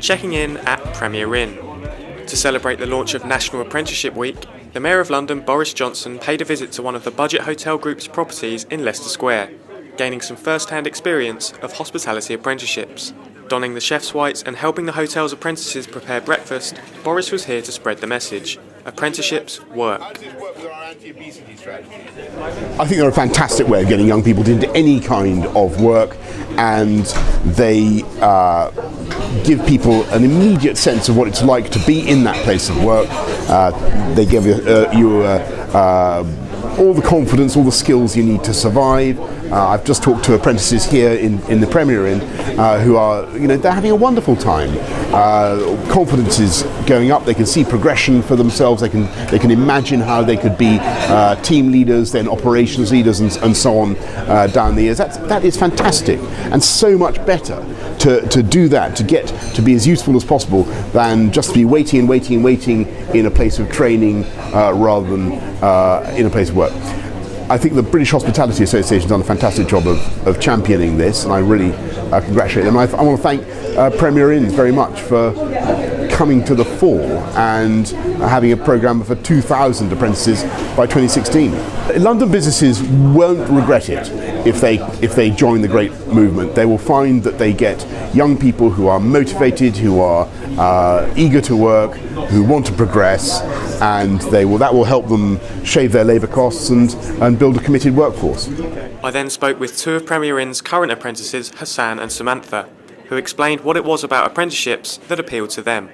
checking in at Premier Inn. To celebrate the launch of National Apprenticeship Week, the Mayor of London, Boris Johnson, paid a visit to one of the Budget Hotel Group's properties in Leicester Square, gaining some first-hand experience of hospitality apprenticeships. Donning the chef's whites and helping the hotel's apprentices prepare breakfast, Boris was here to spread the message. Apprenticeships work. I think they're a fantastic way of getting young people into any kind of work, and they give people an immediate sense of what it's like to be in that place of work. They give you all the confidence, all the skills you need to survive. I've just talked to apprentices here in the Premier Inn who are, they're having a wonderful time. Confidence is going up. They can see progression for themselves. They can imagine how they could be team leaders, then operations leaders, and so on down the years. That is fantastic, and so much better to do that, to get to be as useful as possible than just to be waiting in a place of training rather than in a place of work. I think the British Hospitality Association has done a fantastic job of championing this, and I really congratulate them. I want to thank Premier Inns very much for coming to the fore and having a programme for 2,000 apprentices by 2016. London businesses won't regret it if they join the great movement. They will find that they get young people who are motivated, who are eager to work, who want to progress, and that will help them shave their labour costs and build a committed workforce. I then spoke with two of Premier Inn's current apprentices, Hassan and Samantha, who explained what it was about apprenticeships that appealed to them.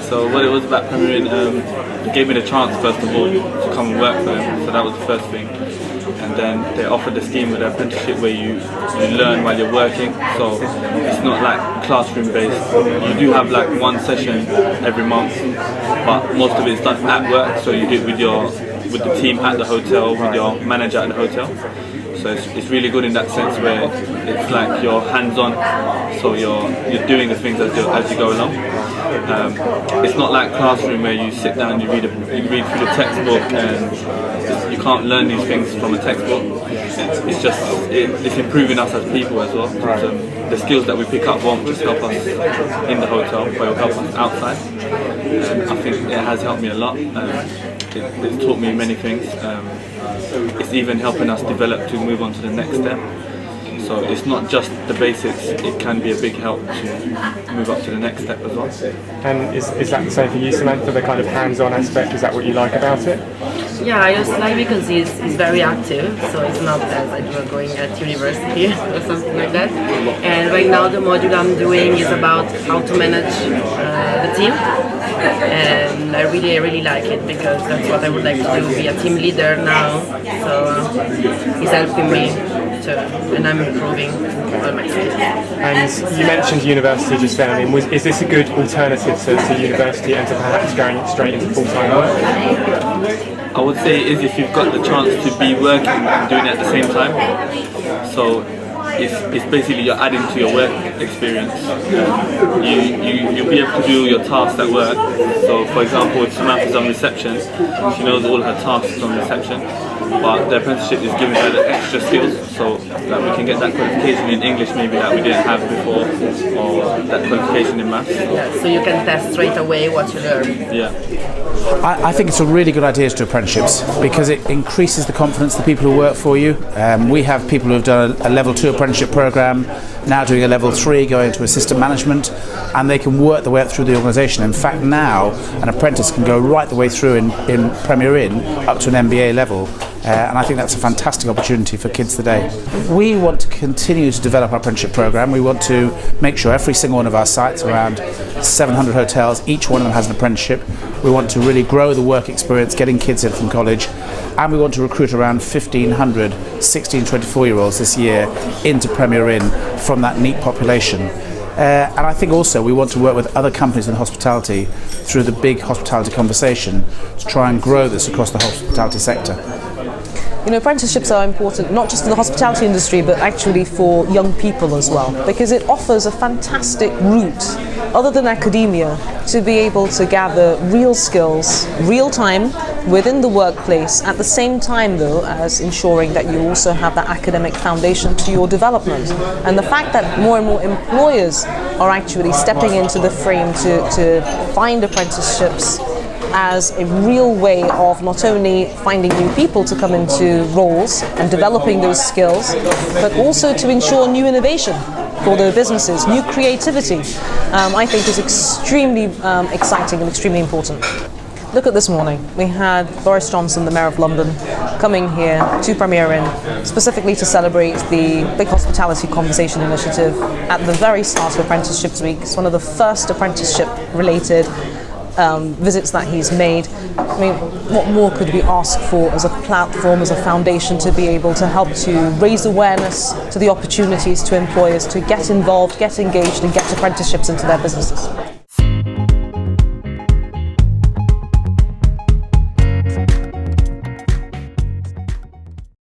So what it was about Premier Inn, it gave me the chance, first of all, to come and work for them, so that was the first thing. And then they offered a scheme with the apprenticeship where you learn while you're working, so it's not like classroom based. You do have like one session every month, but most of it is done at work, so you do it with the team at the hotel, with your manager at the hotel. So it's really good in that sense where it's like you're hands-on, so you're doing the things as you go along. It's not like classroom where you sit down, you read through the textbook, and you can't learn these things from a textbook. It's improving us as people as well. The skills that we pick up won't just help us in the hotel, but it'll help us outside. I think it has helped me a lot. It's taught me many things. It's even helping us develop to move on to the next step. So it's not just the basics, it can be a big help to move up to the next step as well. And is that the same for you, Samantha, the kind of hands-on aspect? Is that what you like about it? Yeah, I just like because he's very active, so it's not as like you're going at university or something like that. And right now the module I'm doing is about how to manage the team. And I really like it because that's what I would like to do, be a team leader now. So it's helping me too, and I'm improving on my skills. And you mentioned university just then. I mean, is this a good alternative to university and to perhaps going straight into full-time work? I would say it is if you've got the chance to be working and doing it at the same time. So it's basically you're adding to your work experience. You'll be able to do your tasks at work. So for example, if Samantha's on reception, she knows all her tasks on reception, but the apprenticeship is giving her the extra skills, so that we can get that qualification in English maybe that we didn't have before, or that qualification in maths. Yeah, so you can test straight away what you learn. Yeah. I think it's a really good idea to do apprenticeships because it increases the confidence of the people who work for you. We have people who have done a level 2 apprenticeship program, now doing a level 3, going to assistant management, and they can work their way up through the organisation. In fact, now an apprentice can go right the way through in Premier Inn up to an MBA level. And I think that's a fantastic opportunity for kids today. We want to continue to develop our apprenticeship program. We want to make sure every single one of our sites, around 700 hotels, each one of them has an apprenticeship. We want to really grow the work experience, getting kids in from college, and we want to recruit around 1,500 16 to 24-year-olds this year into Premier Inn from that neat population. And I think also we want to work with other companies in hospitality through the big hospitality conversation to try and grow this across the hospitality sector. Apprenticeships are important not just in the hospitality industry, but actually for young people as well, because it offers a fantastic route, other than academia, to be able to gather real skills, real time, within the workplace, at the same time though as ensuring that you also have that academic foundation to your development. And the fact that more and more employers are actually stepping into the frame to find apprenticeships as a real way of not only finding new people to come into roles and developing those skills, but also to ensure new innovation for their businesses, new creativity, I think is extremely exciting and extremely important. Look at this morning. We had Boris Johnson, the Mayor of London, coming here to Premier Inn specifically to celebrate the Big Hospitality Conversation Initiative at the very start of Apprenticeships Week. It's one of the first apprenticeship-related visits that he's made. I mean, what more could we ask for as a platform, as a foundation, to be able to help to raise awareness to the opportunities to employers to get involved, get engaged and get apprenticeships into their businesses?